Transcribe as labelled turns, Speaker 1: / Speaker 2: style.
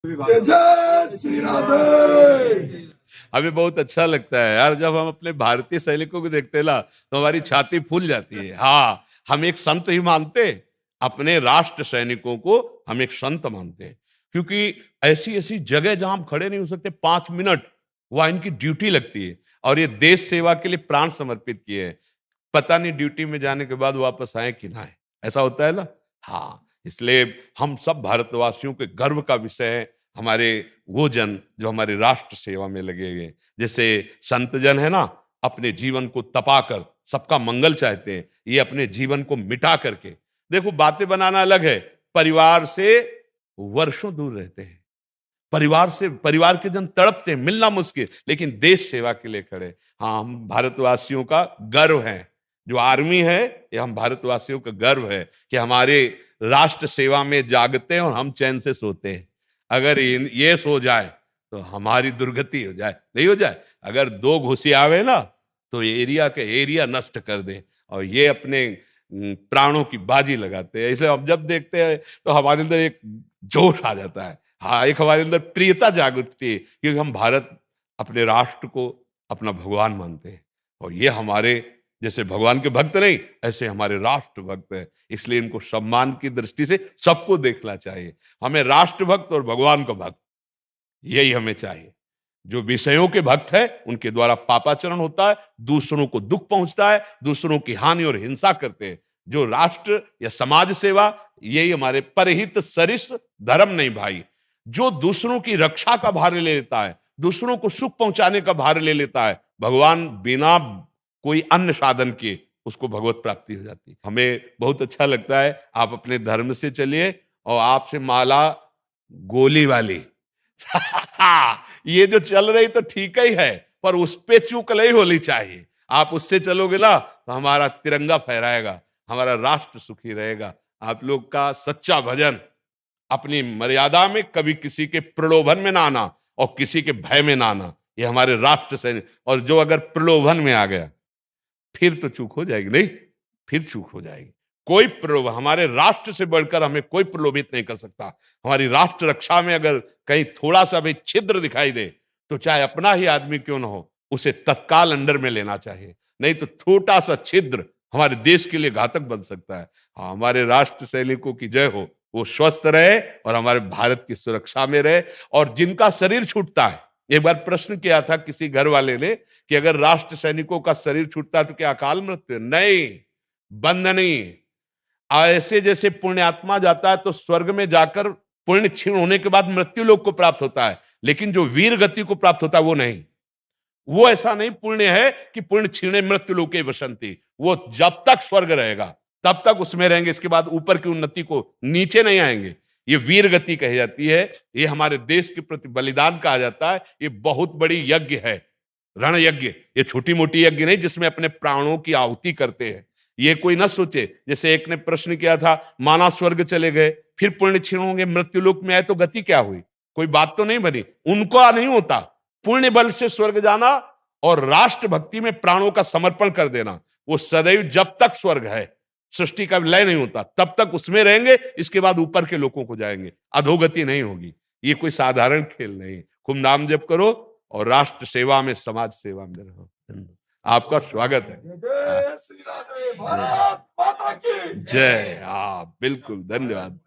Speaker 1: जय श्री राधे।
Speaker 2: हमें बहुत अच्छा लगता है यार, जब हम अपने भारतीय सैनिकों को देखते हैं ना तो हमारी छाती फूल जाती है। हाँ, हम एक संत ही मानते हैं, अपने राष्ट्र सैनिकों को हम एक संत मानते हैं, क्योंकि ऐसी ऐसी जगह जहां हम खड़े नहीं हो सकते 5 मिनट, वहां इनकी ड्यूटी लगती है और ये देश सेवा के लिए प्राण समर्पित किए हैं। पता नहीं ड्यूटी में जाने के बाद वापस आए कि ना आए, ऐसा होता है ना। हाँ, इसलिए हम सब भारतवासियों के गर्व का विषय है हमारे वो जन जो हमारे राष्ट्र सेवा में लगे हुए हैं। जैसे संत जन है ना, अपने जीवन को तपा कर सबका मंगल चाहते हैं, ये अपने जीवन को मिटा करके, देखो बातें बनाना अलग है, परिवार से वर्षों दूर रहते हैं, परिवार से, परिवार के जन तड़पते हैं, मिलना मुश्किल, लेकिन देश सेवा के लिए खड़े। हाँ, हम भारतवासियों का गर्व है, जो आर्मी है ये हम भारतवासियों का गर्व है कि हमारे राष्ट्र सेवा में जागते हैं और हम चैन से सोते हैं। अगर ये सो जाए तो हमारी दुर्गति हो जाए, नहीं हो जाए। अगर 2 घुसी आवे ना तो एरिया के एरिया नष्ट कर दे, और ये अपने प्राणों की बाजी लगाते हैं। इसे हम जब देखते हैं तो हमारे अंदर एक जोश आ जाता है। हाँ, एक हमारे अंदर प्रियता जाग उठती है, क्योंकि हम भारत, अपने राष्ट्र को अपना भगवान मानते हैं, और ये हमारे जैसे भगवान के भक्त नहीं, ऐसे हमारे राष्ट्र भक्त है। इसलिए इनको सम्मान की दृष्टि से सबको देखना चाहिए। हमें राष्ट्र भक्त और भगवान का भक्त, यही हमें चाहिए। जो विषयों के भक्त है उनके द्वारा पापाचरण होता है, दूसरों को दुख पहुंचता है, दूसरों की हानि और हिंसा करते हैं। जो राष्ट्र या समाज सेवा, यही हमारे परहित सरिष धर्म नहीं भाई। जो दूसरों की रक्षा का भार ले लेता है, दूसरों को सुख पहुंचाने का भार ले लेता है, भगवान बिना कोई अन्य साधन के उसको भगवत प्राप्ति हो जाती है। हमें बहुत अच्छा लगता है, आप अपने धर्म से चलिए और आपसे माला गोली वाली ये जो चल रही तो ठीक ही है, पर उस पे चूक नहीं होनी चाहिए। आप उससे चलोगे ना तो हमारा तिरंगा फहराएगा, हमारा राष्ट्र सुखी रहेगा। आप लोग का सच्चा भजन, अपनी मर्यादा में, कभी किसी के प्रलोभन में ना आना और किसी के भय में ना आना, ये हमारे राष्ट्र सैनिक। और जो अगर प्रलोभन में आ गया फिर तो चूक हो जाएगी, नहीं, फिर चूक हो जाएगी। कोई प्रलोभ, हमारे राष्ट्र से बढ़कर हमें कोई प्रलोभित नहीं कर सकता। हमारी राष्ट्र रक्षा में अगर कहीं थोड़ा सा भी छिद्र दिखाई दे तो चाहे अपना ही आदमी क्यों ना हो, उसे तत्काल अंडर में लेना चाहिए, नहीं तो छोटा सा छिद्र हमारे देश के लिए घातक बन सकता है। हाँ, हमारे राष्ट्र सैनिकों की जय हो, वो स्वस्थ रहे और हमारे भारत की सुरक्षा में रहे। और जिनका शरीर छूटता है, एक बार प्रश्न किया था किसी घर वाले ने कि अगर राष्ट्र सैनिकों का शरीर छूटता है तो क्या अकाल मृत्यु? नहीं, बंध नहीं। ऐसे जैसे पुण्यात्मा जाता है तो स्वर्ग में जाकर पुण्य क्षीण होने के बाद मृत्यु लोक को प्राप्त होता है, लेकिन जो वीर गति को प्राप्त होता है वो नहीं। वो ऐसा नहीं पुण्य है कि पुण्य क्षीणे मृत्यु लोके वसंती, वो जब तक स्वर्ग रहेगा तब तक उसमें रहेंगे, इसके बाद ऊपर की उन्नति को नीचे नहीं आएंगे। ये वीर गति कही जाती है, ये हमारे देश के प्रति बलिदान कहा जाता है। ये बहुत बड़ी यज्ञ है, रण यज्ञ। ये छोटी मोटी यज्ञ नहीं जिसमें अपने प्राणों की आहुति करते हैं। ये कोई ना सोचे, जैसे एक ने प्रश्न किया था, माना स्वर्ग चले गए फिर पुण्य क्षीण होंगे, मृत्यु लोक में आए तो गति क्या हुई? कोई बात तो नहीं बनी। उनको नहीं होता पुण्य बल से स्वर्ग जाना और राष्ट्र भक्ति में प्राणों का समर्पण कर देना, वो सदैव जब तक स्वर्ग है, सृष्टि का लय नहीं होता तब तक उसमें रहेंगे, इसके बाद ऊपर के लोगों को जाएंगे, अधोगति नहीं होगी। ये कोई साधारण खेल नहीं। खूब नाम जप करो और राष्ट्र सेवा में, समाज सेवा में रहो। आपका स्वागत है।
Speaker 1: जय श्री राधे। भारत माता की
Speaker 2: जय। हाँ, बिल्कुल, धन्यवाद।